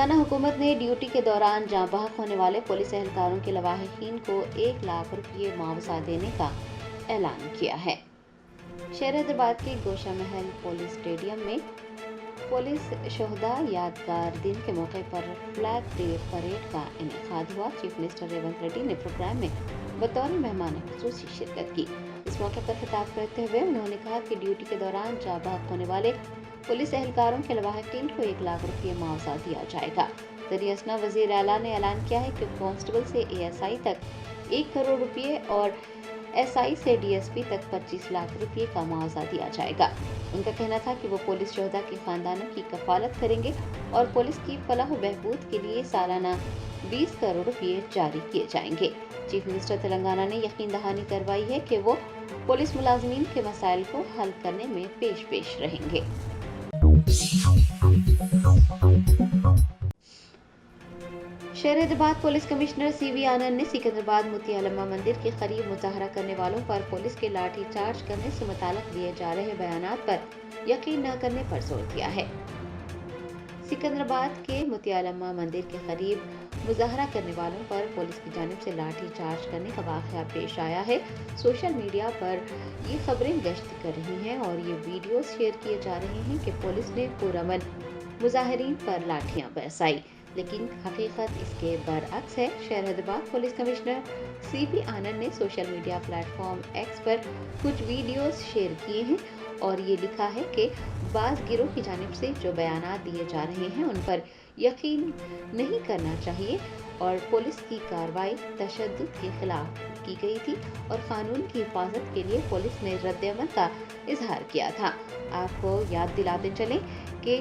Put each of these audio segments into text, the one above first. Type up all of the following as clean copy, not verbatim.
تلنگانہ حکومت نے ڈیوٹی کے دوران جاں بحق ہونے والے پولیس اہلکاروں کے لواحقین کو 1 لاکھ روپے معاوضہ دینے کا اعلان کیا ہے۔ شہر حیدرآباد کے گوشہ محل پولیس اسٹیڈیم میں پولیس شہداء یادگار دن کے موقع پر فلیگ ڈے پریڈ کا انعقاد ہوا۔ چیف منسٹر ریونت ریڈی نے پروگرام میں بطور مہمان خصوصی شرکت کی۔ اس موقع پر خطاب کرتے ہوئے انہوں نے کہا کہ ڈیوٹی کے دوران جاں بحق ہونے والے پولیس اہلکاروں کے لواحقین کو 1 لاکھ روپے معاوضہ دیا جائے گا۔ ذریعہ اسنا وزیر اعلیٰ نے اعلان کیا ہے کہ کانسٹیبل سے ASI تک 1 کروڑ روپے اور SI سے DSP تک 25 لاکھ روپے کا معاوضہ دیا جائے گا۔ ان کا کہنا تھا کہ وہ پولیس شہداء کے خاندانوں کی کفالت کریں گے اور پولیس کی فلاح و بہبود کے لیے سالانہ 20 کروڑ روپے جاری کیے جائیں گے۔ چیف منسٹر تلنگانہ نے یقین دہانی کروائی ہے کہ وہ پولیس ملازمین کے مسائل کو حل کرنے میں پیش رہیں گے۔ شہر حیدرآباد پولیس کمشنر CV آنند نے سکندرآباد موتی علامہ مندر کے قریب مظاہرہ کرنے والوں پر پولیس کے لاٹھی چارج کرنے سے متعلق دیے جا رہے بیانات پر یقین نہ کرنے پر زور دیا ہے۔ سکندرآباد کے موتی علامہ مندر کے قریب مظاہرہ کرنے والوں پر پولیس کی جانب سے لاٹھی چارج کرنے کا واقعہ پیش آیا ہے۔ سوشل میڈیا پر یہ خبریں گشت کر رہی ہیں اور یہ ویڈیوز شیئر کیے جا رہے ہیں کہ پولیس نے پرامن مظاہرین پر لاٹھیاں برسائی، لیکن حقیقت اس کے برعکس ہے۔ شہر حیدرآباد پولیس کمشنر CV آنند نے social media plate form X پر کچھ ویڈیوز شیئر کیے ہیں اور یہ لکھا ہے کہ بعض گروہ کی جانب سے جو بیانات دیے جا رہے ہیں ان پر یقین نہیں کرنا چاہیے اور پولیس کی کارروائی تشدد کے خلاف کی گئی تھی اور قانون کی حفاظت کے لیے پولیس نے رد عمل کا اظہار کیا تھا۔ آپ کو یاد دلاتے چلیں کہ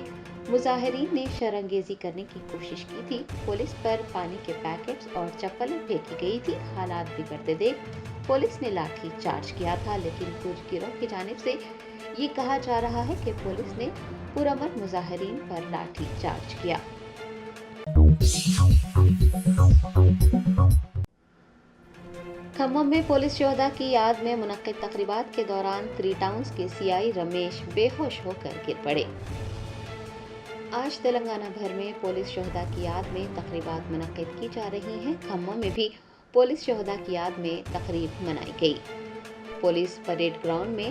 مظاہرین نے شرانگیزی کرنے کی کوشش کی تھی، پولیس پر پانی کے پیکٹس اور چپلیں پھینکی گئی تھی۔ حالات بگڑتے دیکھ پولیس نے لاٹھی چارج کیا تھا، لیکن کچھ گروہ کی جانب سے یہ کہا جا رہا ہے کہ پولیس نے پرامن مظاہرین پر لاٹھی چارج کیا۔ کھمم میں پولیس شہداء کی یاد میں منعقد تقریبات کے دوران 3 ٹاؤنز کے CI رمیش بے ہوش ہو کر گر پڑے۔ آج تلنگانہ بھر میں پولیس شہداء کی یاد میں تقریبات منعقد کی جا رہی ہیں۔ کھمم میں بھی پولیس شہداء کی یاد میں تقریب منائی گئی۔ پولیس پریڈ گراؤنڈ میں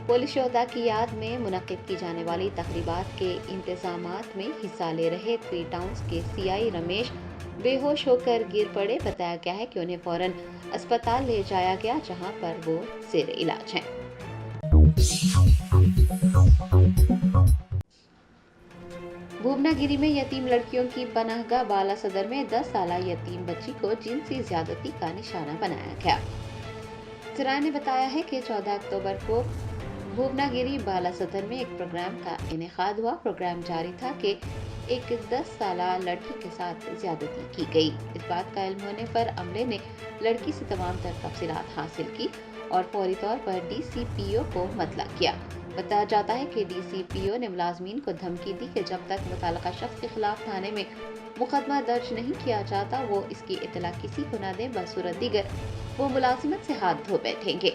پولیس شہداء کی یاد میں منعقد کی جانے والی تقریبات کے انتظامات میں حصہ لے رہے 3 ٹاؤنز کے CI رمیش بے ہوش ہو کر گر پڑے۔ بتایا گیا ہے کہ انہیں فوراً اسپتال لے جایا گیا جہاں پر وہ زیر علاج ہیں۔ بھوبنا گیری میں یتیم لڑکیوں کی پناہ گاہ بالا صدر میں 10 سالہ یتیم بچی کو جنسی زیادتی کا نشانہ بنایا گیا۔ ذرائع نے بتایا ہے کہ 14 اکتوبر کو بھوبنا گیری بالا صدر میں ایک پروگرام کا انعقاد ہوا۔ پروگرام جاری تھا کہ ایک 10 سالہ لڑکی کے ساتھ زیادتی کی گئی۔ اس بات کا علم ہونے پر عملے نے لڑکی سے تمام تر تفصیلات حاصل کی اور فوری طور پر DCPO کو مطلع کیا۔ بتایا جاتا ہے کہ DCPO نے ملازمین کو دھمکی دی کہ جب تک متعلقہ شخص کے خلاف تھانے میں مقدمہ درج نہیں کیا جاتا وہ اس کی اطلاع کسی کو نہ دیں، بصورت دیگر وہ ملازمت سے ہاتھ دھو بیٹھیں گے۔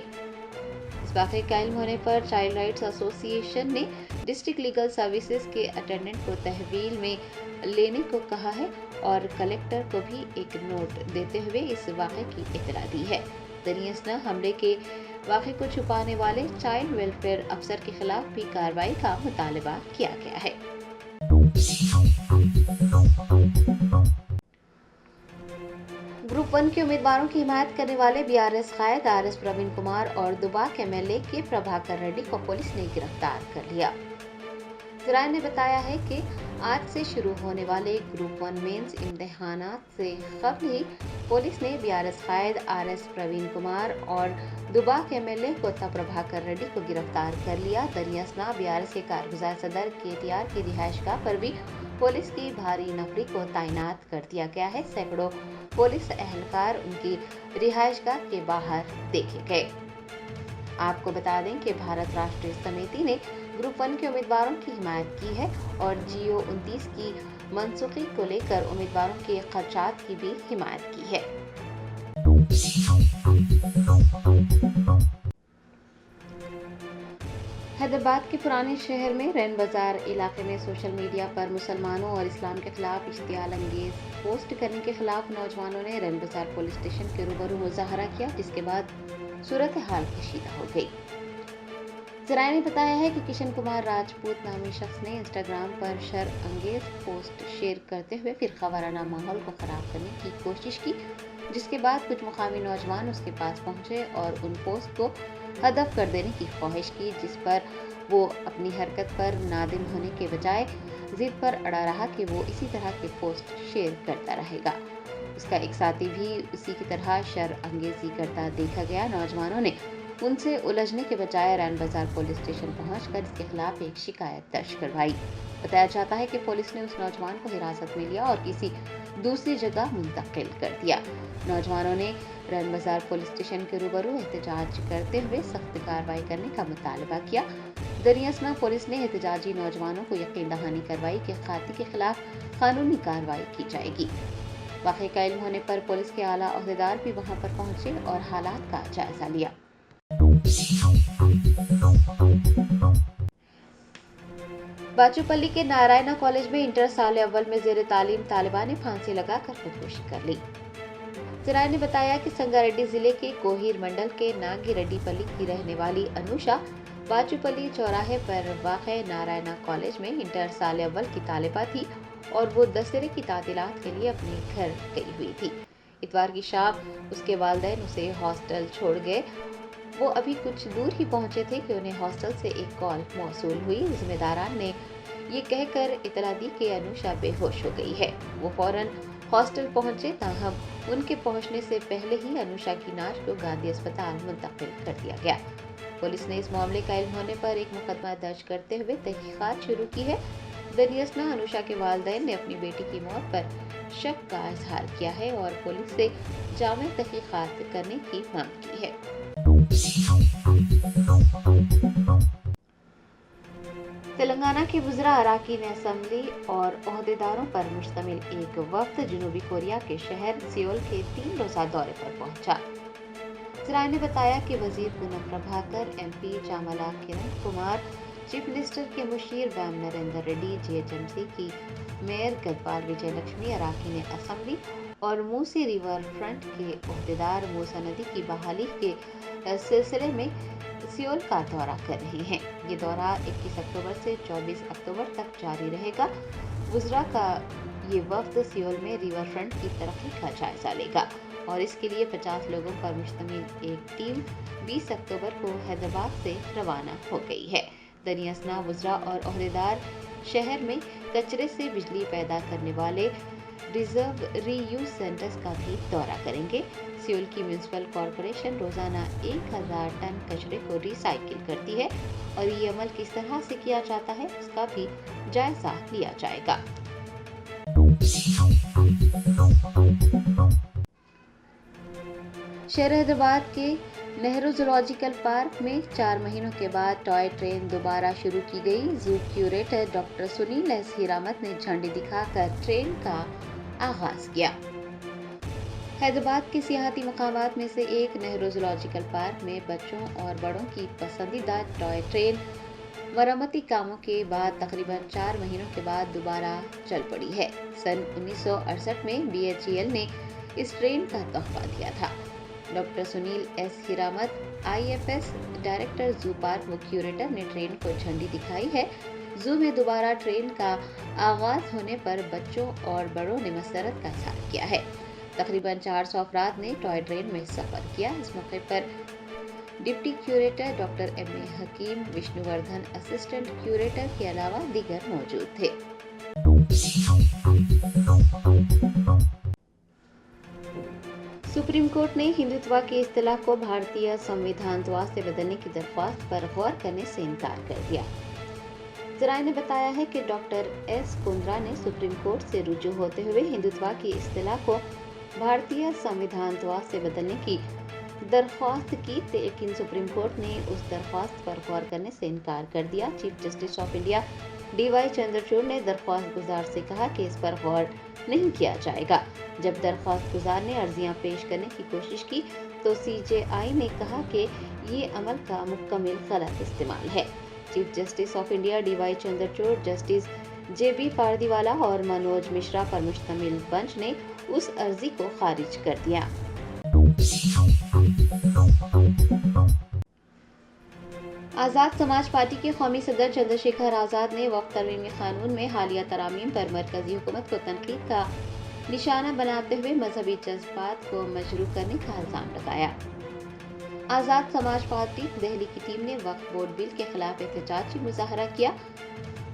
اس واقعے کا علم ہونے پر چائلڈ رائٹس ایسوسی ایشن نے ڈسٹرکٹ لیگل سروسز کے اٹینڈنٹ کو تحویل میں لینے کو کہا ہے اور کلکٹر کو بھی ایک نوٹ دیتے ہوئے اس واقعے کی اطلاع دی ہے۔ ذریعہ اسنا حملے کے واقعے کو چھپانے والے چائلڈ ویلفیئر افسر کے خلاف بھی کارروائی کا مطالبہ کیا گیا ہے۔ گروپ 1 کے امیدواروں کی حمایت کرنے والے BRS قائد RS پروین کمار اور دوباک MLA کے پربھاکر ریڈی کو پولیس نے گرفتار کر لیا۔ ذرائع نے بتایا ہے کہ آج سے شروع ہونے والے گروپ 1 مینز امتحانات سے قبل ہی پولیس نے BRS قائد RS پروین کمار اور دوباک MLA کوتا پربھاکر ریڈی کو گرفتار کر لیا۔ ذریعہ اسنا BRS کے کارگزار صدر KTR کی رہائش گاہ پر بھی پولیس کی بھاری نفری کو تعینات کر دیا گیا ہے۔ سینکڑوں پولیس اہلکار ان کی رہائش گاہ کے باہر دیکھے گئے۔ آپ کو بتا دیں کہ بھارت راشٹریہ سمیتی نے گروپ 1 کے امیدواروں کی حمایت کی ہے اور GO 29 کی منسوخی کو لے کر امیدواروں کے خدشات کی بھی حمایت کی ہے۔ حیدرآباد हैदराबाद के पुराने शहर में रैन बाजार इलाके में सोशल मीडिया पर मुसलमानों और इस्लाम के खिलाफ इश्तियाल अंगेज पोस्ट करने के खिलाफ नौजवानों ने रैन बाजार पुलिस स्टेशन के रूबरू मुजाहरा किया, जिसके बाद सूरत हाल कशीदा हो गई। जराये ने बताया है कि किशन कुमार राजपूत नामी शख्स ने इंस्टाग्राम पर शर अंगेज पोस्ट शेयर करते हुए फिरका वाराना माहौल को खराब करने की कोशिश की, जिसके बाद कुछ मुकामी नौजवान उसके पास पहुंचे और उन पोस्ट को हदफ कर देने की ख्वाहिश की, जिस पर वो अपनी हरकत पर नादिम होने के बजाय जिद पर अड़ा रहा कि वो इसी तरह के पोस्ट शेयर करता रहेगा। उसका एक साथी भी उसी की तरह शर अंगेजी करता देखा गया। नौजवानों ने उनसे उलझने के बजाय रैन बाजार पुलिस स्टेशन पहुंचकर इसके खिलाफ एक शिकायत दर्ज करवाई। बताया जाता है कि पुलिस ने उस नौजवान को हिरासत में लिया और किसी दूसरी जगह मुंतकिल कर दिया। नौजवानों ने रैन बाजार पुलिस स्टेशन के रूबरू एहतजाज करते हुए सख्त कार्रवाई करने का मुतालबा किया। दरियासना पुलिस ने एहतजाजी नौजवानों को यकीन दहानी करवाई कि खाती के खिलाफ कानूनी कार्रवाई की जाएगी। वाक़े का इल्म होने पर पुलिस के आला ओहदेदार भी वहां पर पहुंचे और हालात का जायजा लिया। बाचूपल्ली के नारायणा कॉलेज में इंटर साल अव्वल में जेर तालीम तालिबा ने फांसी लगाकर खुदकुशी कर ली। जराये ने बताया कि संगारेड्डी जिले के कोहीर मंडल के नागिरेड्डीपल्ली की रहने वाली अनुषा बाचूपल्ली चौराहे पर वाक़े नारायणा कॉलेज में इंटर साल अव्वल की तालिबा थी और वो दशहरे की तातीलात के लिए अपने घर गई हुई थी। इतवार की शाम उसके वालिदैन उसे हॉस्टल छोड़ गए। वो अभी कुछ दूर ही पहुंचे थे कि उन्हें हॉस्टल से एक कॉल मौसूल हुई। जिम्मेदारान ने ये कहकर इतला दी कि अनुषा बेहोश हो गई है। वो फौरन हॉस्टल पहुंचे, ताहम उनके पहुंचने से पहले ही अनुषा की नाश को गांधी अस्पताल मुंतकिल कर दिया गया। पुलिस ने इस मामले का इल्म होने पर एक मुकदमा दर्ज करते हुए तहकीकात शुरू की है। दरियासना अनुषा के वालिदैन ने अपनी बेटी की मौत पर शक का इजहार किया है और पुलिस से जामे तहकीकात करने की मांग की है। तेलंगाना के वज़ीर अराकीन असेंबली और ओहदेदारों पर मुश्तमिल एक वफ्द जनूबी कोरिया के शहर सियोल के 3 रोज़ा दौरे पर पहुंचा। जराये ने बताया कि वजीर Poonam Prabhakar, MP चामला Kiran Kumar, chief minister के मुशीर वैम नरेंद्र रेड्डी, GHMC की मेयर गदवाल विजय लक्ष्मी, अराकीन असेंबली और मूसी रिवर फ्रंट के ओहदेदार मूसा नदी की बहाली के सिलसिले में सियोल का दौरा कर रहे हैं। ये दौरा 21 अक्टूबर से 24 अक्टूबर तक जारी रहेगा। वज़रा का ये वफ्द सियोल में रिवर फ्रंट की तरक्की का जायजा लेगा और इसके लिए 50 लोगों पर मुश्तमिल एक टीम 20 अक्टूबर को हैदराबाद से रवाना हो गई है। दरियासना वज़रा और ओहदेदार शहर में कचरे से बिजली पैदा करने वाले रिजर्व रीयूज सेंटर्स का भी दौरा करेंगे। सियोल की म्यूनिसिपल कॉरपोरेशन रोजाना 1000 टन कचरे को रिसाइकिल करती है और ये अमल किस तरह से किया जाता है उसका भी जायजा लिया जाएगा। शहर हैदराबाद के नेहरू जूलॉजिकल पार्क में 4 महीनों के बाद टॉय ट्रेन दोबारा शुरू की गई। जू क्यूरेटर डॉक्टर सुनील एस हीरामत ने झंडी दिखाकर ट्रेन का आगाज किया। हैदराबाद के सियाहती मकामात में से एक नेहरू जूलॉजिकल पार्क में बच्चों और बड़ों की पसंदीदा टॉय ट्रेन मरम्मती कामों के बाद तकरीबन 4 महीनों के बाद दोबारा चल पड़ी है। सन 1968 में BHEL ने इस ट्रेन का तोहफा दिया था। Doctor Sunil S Hiramat IFS director zoo park व क्यूरेटर ने ट्रेन को झंडी दिखाई है। जू में दोबारा ट्रेन का आगाज होने पर बच्चों और बड़ों ने मसरत का इजहार किया है। तकरीबन 400 अफराद ने टॉय ट्रेन में सफर किया। इस मौके पर डिप्टी क्यूरेटर डॉक्टर MA हकीम, विष्णुवर्धन असिस्टेंट क्यूरेटर के अलावा दीगर मौजूद थे। सुप्रीम कोर्ट ने हिंदुत्व की इस्तिलाह को भारतीय संविधान से बदलने की दरख्वास्त पर गौर करने से इनकार कर दिया। जराये ने बताया है कि डॉक्टर S कुंद्रा ने सुप्रीम कोर्ट से रुजू होते हुए हिंदुत्व की इस्तिलाह को भारतीय संविधान से बदलने की दरख्वास्त की, लेकिन सुप्रीम कोर्ट ने उस दरख्वास्त पर गौर करने से इनकार कर दिया। Chief justice of India DY Chandrachud ने दरख्वास्त गुजार से कहा कि इस पर गौर नहीं किया जाएगा। जब दरख्वास्त गुजार ने अर्जियां पेश करने की कोशिश की तो CJI ने कहा कि ये अमल का मुकम्मल गलत इस्तेमाल है। Chief justice of India DY Chandrachud, justice JB Pardiwala और मनोज मिश्रा पर मुश्तमिल बेंच ने उस अर्जी को खारिज कर दिया। आज़ाद समाज पार्टी के कौमी सदर चंद्रशेखर आज़ाद ने वक्फ तरमीमी कानून में हालिया तरामीम पर मरकजी हुकूमत को तनकीद का निशाना बनाते हुए मजहबी जज्बात को मजरूह करने का इल्जाम लगाया। आज़ाद समाज पार्टी दिल्ली की टीम ने वक्फ बोर्ड बिल के खिलाफ एहतजाजी मुजाहरा किया।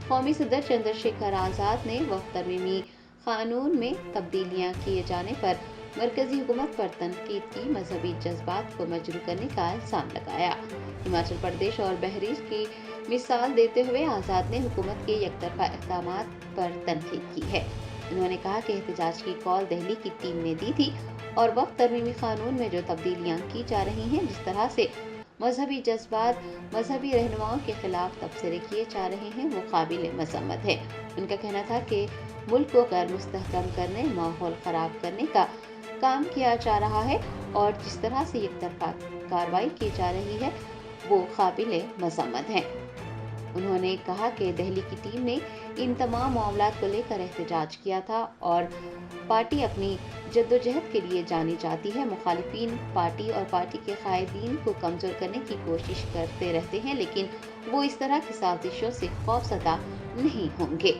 कौमी सदर चंद्रशेखर आज़ाद ने वक्फ तरमीमी कानून में तब्दीलियां किए जाने पर मरकजी हुकूमत पर तनकीद की मजहबी जज्बात को मजरूह करने का इल्जाम लगाया। हिमाचल प्रदेश और बहरीन की मिसाल देते हुए आज़ाद ने हुकूमत के एकतरफा इक़दामात पर तनकीद की है। उन्होंने कहा कि एहतजाज की कॉल दिल्ली की टीम ने दी थी और वक्फ तरमीमी कानून में जो तब्दीलियां की जा रही हैं, जिस तरह से मजहबी जज्बात, मजहबी रहनुमाओं के खिलाफ तबसरे किए जा रहे हैं, वो काबिल मजम्मत है। उनका कहना था कि मुल्क को गैर मुस्तहकम करने, माहौल खराब करने का काम किया जा रहा है और जिस तरह से एक तरफा कार्रवाई की जा रही है वो काबिल मजम्मत है। उन्होंने कहा कि दिल्ली की टीम ने इन तमाम मामलात को लेकर एहतजाज किया था और पार्टी अपनी जद्दोजहद के लिए जानी जाती है। मुखालिफिन पार्टी और पार्टी के कायदीन को कमजोर करने की कोशिश करते रहते हैं, लेकिन वो इस तरह की साजिशों से खौफजदा नहीं होंगे।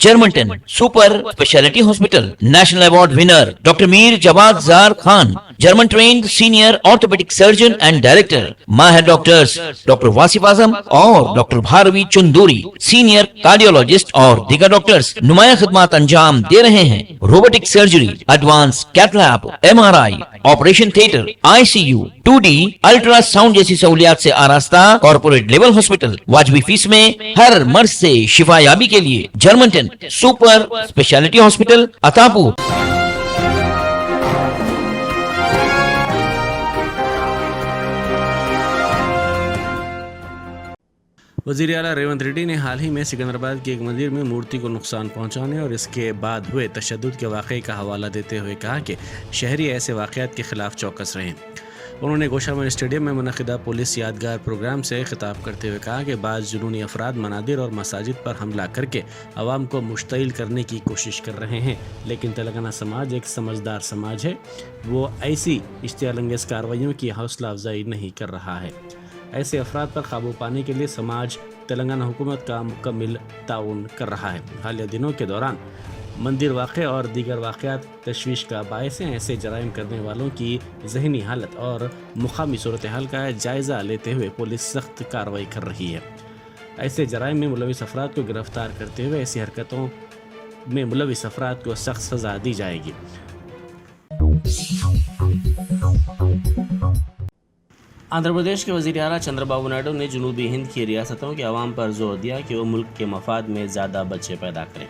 Germanton super speciality hospital national award winner doctor Mir Jawad Zar Khan, German trained senior orthopaedic surgeon and director, माहिर डॉक्टर्स डॉक्टर वासिफ आजम और doctor Bharvi Chanduri, senior cardiologist और दीगर डॉक्टर्स नुमाया खिदमत अंजाम दे रहे हैं। Robotic surgery, advance cath lab, MRI, operation theatre, ICU, 2D ultrasound जैसी सहूलियात से आरास्ता कॉर्पोरेट लेवल हॉस्पिटल। वाजबी फीस में हर मर्ज से शिफायाबी के लिए Germanton super speciality hospital, Attapur. वज़ीर आला रेवंत रेड्डी ने हाल ही में सिकंदराबाद के एक मंदिर में मूर्ति को नुकसान पहुंचाने और इसके बाद हुए तशद्दुद के वाक़े का हवाला देते हुए कहा कि शहरी ऐसे वाक़यात के खिलाफ चौकस रहें। उन्होंने गोशामन स्टेडियम में मुनक़िदा पुलिस यादगार प्रोग्राम से खिताब करते हुए कहा कि बाज़ जुनूनी अफराद मनादिर और मसाजिद पर हमला करके आवाम को मुश्तइल करने की कोशिश कर रहे हैं, लेकिन तेलंगाना समाज एक समझदार समाज है, वो ऐसी इश्तियालंगेज़ कार्रवाइयों की हौसला अफजाई नहीं कर रहा है। ऐसे अफराद पर काबू पाने के लिए समाज तेलंगाना हुकूमत का मुकम्मल ताउन कर रहा है। हालिया दिनों के दौरान मंदिर वाक़े और दीगर वाक़यात तशवीश का बायस हैं। ऐसे जराइम करने वालों की ज़हनी हालत और मुकामी सूरत हाल का जायज़ा लेते हुए पुलिस सख्त कार्रवाई कर रही है। ऐसे जराइम में मुलविस अफराद को गिरफ्तार करते हुए ऐसी हरकतों में मुलविस अफराद को सख्त सज़ा दी जाएगी। आंध्र प्रदेश के वज़ीर आला चंद्रबाबू नायडू ने जनूबी हिंद की रियासतों के अवाम पर जोर दिया कि वो मुल्क के मफाद में ज़्यादा बच्चे पैदा करें।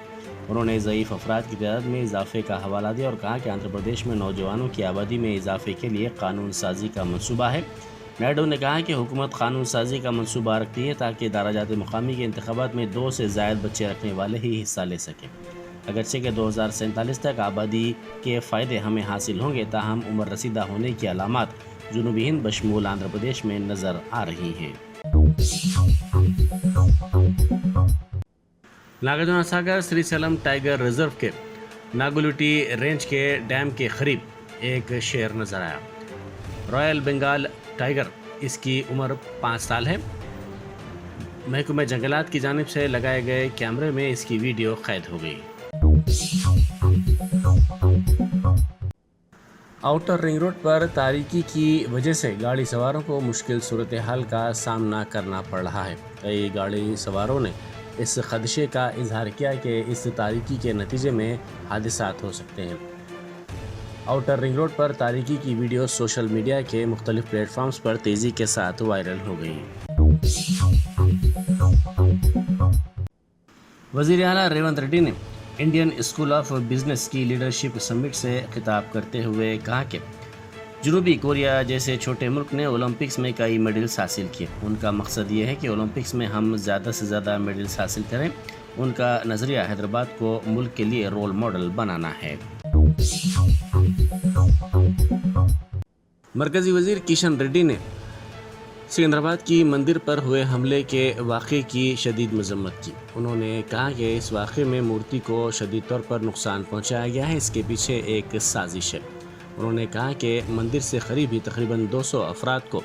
उन्होंने ज़ईफ़ अफराद की तादाद में इजाफे का हवाला दिया और कहा कि आंध्र प्रदेश में नौजवानों की आबादी में इजाफे के लिए कानून साजी का मनसूबा है। नायडू ने कहा कि हुकूमत कानून साजी का मनसूबा रखती है ताकि दाराजात मुकामी के इंतखाबात में 2 से ज़ायद बच्चे रखने वाले ही हिस्सा ले सकें। अगरचे के 2047 तक आबादी के फ़ायदे हमें हासिल होंगे, ताहम उम्र रसीदा होने की अलामात जनूबी हिंद बशमूल आंध्र प्रदेश में नज़र आ रही हैं। नागार्जुन सागर श्रीशैलम टाइगर रिजर्व के नागुलुटी रेंज के डैम के करीब एक शेर नज़र आया। रॉयल बंगाल टाइगर, इसकी उम्र 5 साल है। महकमा जंगलात की जानिब से लगाए गए कैमरे में इसकी वीडियो कैद हो गई। आउटर रिंग रोड पर तारीकी की वजह से गाड़ी सवारों को मुश्किल सूरत हाल का सामना करना पड़ रहा है। कई गाड़ी सवारों ने इस खदशे का इजहार किया कि इस तारीकी के नतीजे में हादसात हो सकते हैं। आउटर रिंग रोड पर तारीकी की वीडियो सोशल मीडिया के मुख्तलिफ प्लेटफॉर्म्स पर तेज़ी के साथ वायरल हो गई। वज़ीर आला रेवंत रेड्डी ने इंडियन स्कूल ऑफ बिजनेस की लीडरशिप समिट से खिताब करते हुए कहा कि जनूबी कोरिया जैसे छोटे मुल्क ने ओलंपिक्स में कई मेडल्स हासिल किए। उनका मकसद ये है कि ओलंपिक्स में हम ज़्यादा से ज़्यादा मेडल्स हासिल करें। उनका नज़रिया हैदराबाद को मुल्क के लिए रोल मॉडल बनाना है। मरकजी वजीर किशन रेड्डी ने सिकंदराबाद की मंदिर पर हुए हमले के वाक़े की शदीद मजम्मत की। उन्होंने कहा कि इस वाक़े में मूर्ति को शदीद तौर पर नुकसान पहुंचाया गया है, इसके पीछे एक साजिश है। उन्होंने कहा कि मंदिर से करीब ही तकरीबन 200 अफराद को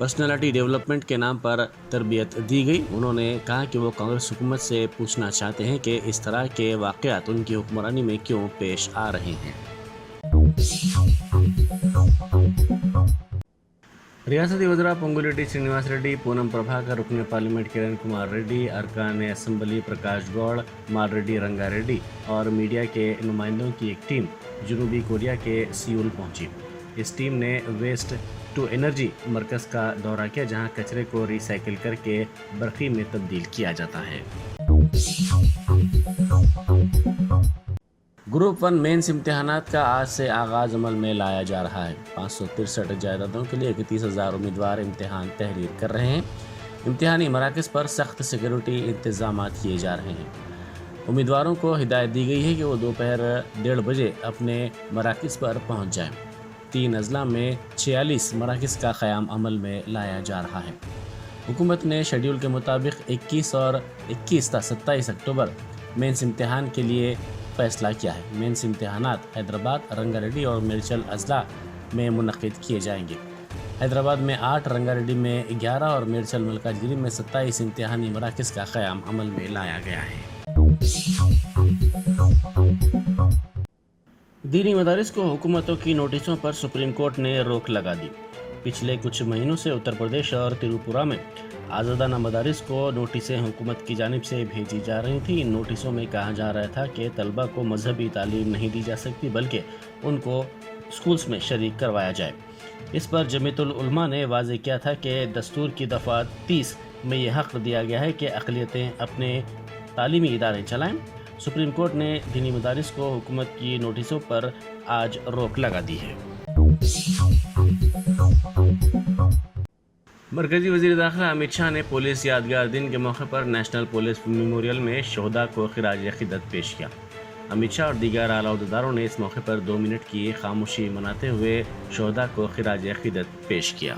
पर्सनालिटी डेवलपमेंट के नाम पर तरबियत दी गई। उन्होंने कहा कि वो कांग्रेस हुकूमत से पूछना चाहते हैं कि इस तरह के वाक़यात उनकी हुक्मरानी में क्यों पेश आ रहे हैं। ریاستی وزراء پونگولیٹی سرینواس ریڈی، پونم پربھاکر، رکن پارلیمنٹ کرن کمار ریڈی، ارکان اسمبلی پرکاش گوڑ، مال ریڈی، رنگا ریڈی اور میڈیا کے نمائندوں کی ایک ٹیم جنوبی کوریا کے سیول پہنچی۔ اس ٹیم نے ویسٹ ٹو انرجی مرکز کا دورہ کیا، جہاں کچرے کو ری سائیکل کر کے برقی میں تبدیل کیا جاتا ہے۔ گروپ 1 مینس امتحانات کا آج سے آغاز عمل میں لایا جا رہا ہے۔ 563 جائیدادوں کے لیے 31,000 امیدوار امتحان تحریر کر رہے ہیں۔ امتحانی مراکز پر سخت سیکورٹی انتظامات کیے جا رہے ہیں۔ امیدواروں کو ہدایت دی گئی ہے کہ وہ دوپہر 1:30 بجے اپنے مراکز پر پہنچ جائیں۔ 3 اضلاع میں 46 مراکز کا قیام عمل میں لایا جا رہا ہے۔ حکومت نے شیڈول کے مطابق 21 اور 21 تا 27 اکتوبر مینس امتحان کے لیے فیصلہ کیا ہے۔ مینس امتحانات حیدرآباد، رنگا ریڈی اور میرچل اضلاع میں منعقد کیے جائیں گے۔ حیدرآباد میں 8، رنگا ریڈی میں 11 اور میرچل ملکاج گیری میں 27 امتحانی مراکز کا قیام عمل میں لایا گیا ہے۔ دینی مدارس کو حکومتوں کی نوٹسوں پر سپریم کورٹ نے روک لگا دی۔ پچھلے کچھ مہینوں سے اتر پردیش اور تریپورہ میں آزادانہ مدارس کو نوٹسیں حکومت کی جانب سے بھیجی جا رہی تھیں۔ ان نوٹسوں میں کہا جا رہا تھا کہ طلبہ کو مذہبی تعلیم نہیں دی جا سکتی، بلکہ ان کو اسکولز میں شریک کروایا جائے۔ اس پر جمیعت العلماء نے واضح کیا تھا کہ دستور کی دفعہ 30 میں یہ حق دیا گیا ہے کہ اقلیتیں اپنے تعلیمی ادارے چلائیں۔ سپریم کورٹ نے دینی مدارس کو حکومت کی نوٹسوں پر آج روک لگا دی ہے۔ مرکزی وزیر داخلہ امت شاہ نے پولیس یادگار دن کے موقع پر نیشنل پولیس میموریل میں شہداء کو خراج عقیدت پیش کیا۔ امت شاہ اور دیگر اعلیٰ عہدیداروں نے اس موقع پر 2 منٹ کی خاموشی مناتے ہوئے شہداء کو خراج عقیدت پیش کیا۔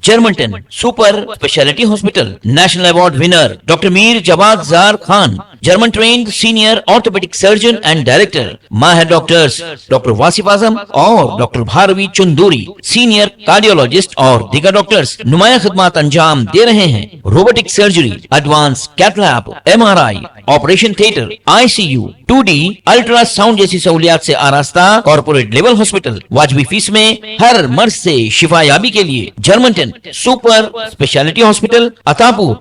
جرمنٹن super specialty hospital national award winner doctor Mir Jawad Zar Khan, German trained senior orthopaedic surgeon and director, ماہر ڈاکٹرز ڈاکٹر واصف اعظم اور doctor Bharavi Chanduri, senior cardiologist اور دیگر ڈاکٹرز نمایاں خدمات انجام دے رہے ہیں۔ Robotic surgery, advance cath lab, MRI، operation theatre, ICU، 2D ultrasound جیسی سہولیات سے آراستہ کارپوریٹ لیول ہاسپٹل، واجبی فیس میں ہر مرض سے شفا یابی کے لیے جرمنٹن سپر اسپیشلٹی ہاسپٹل، عطا پور۔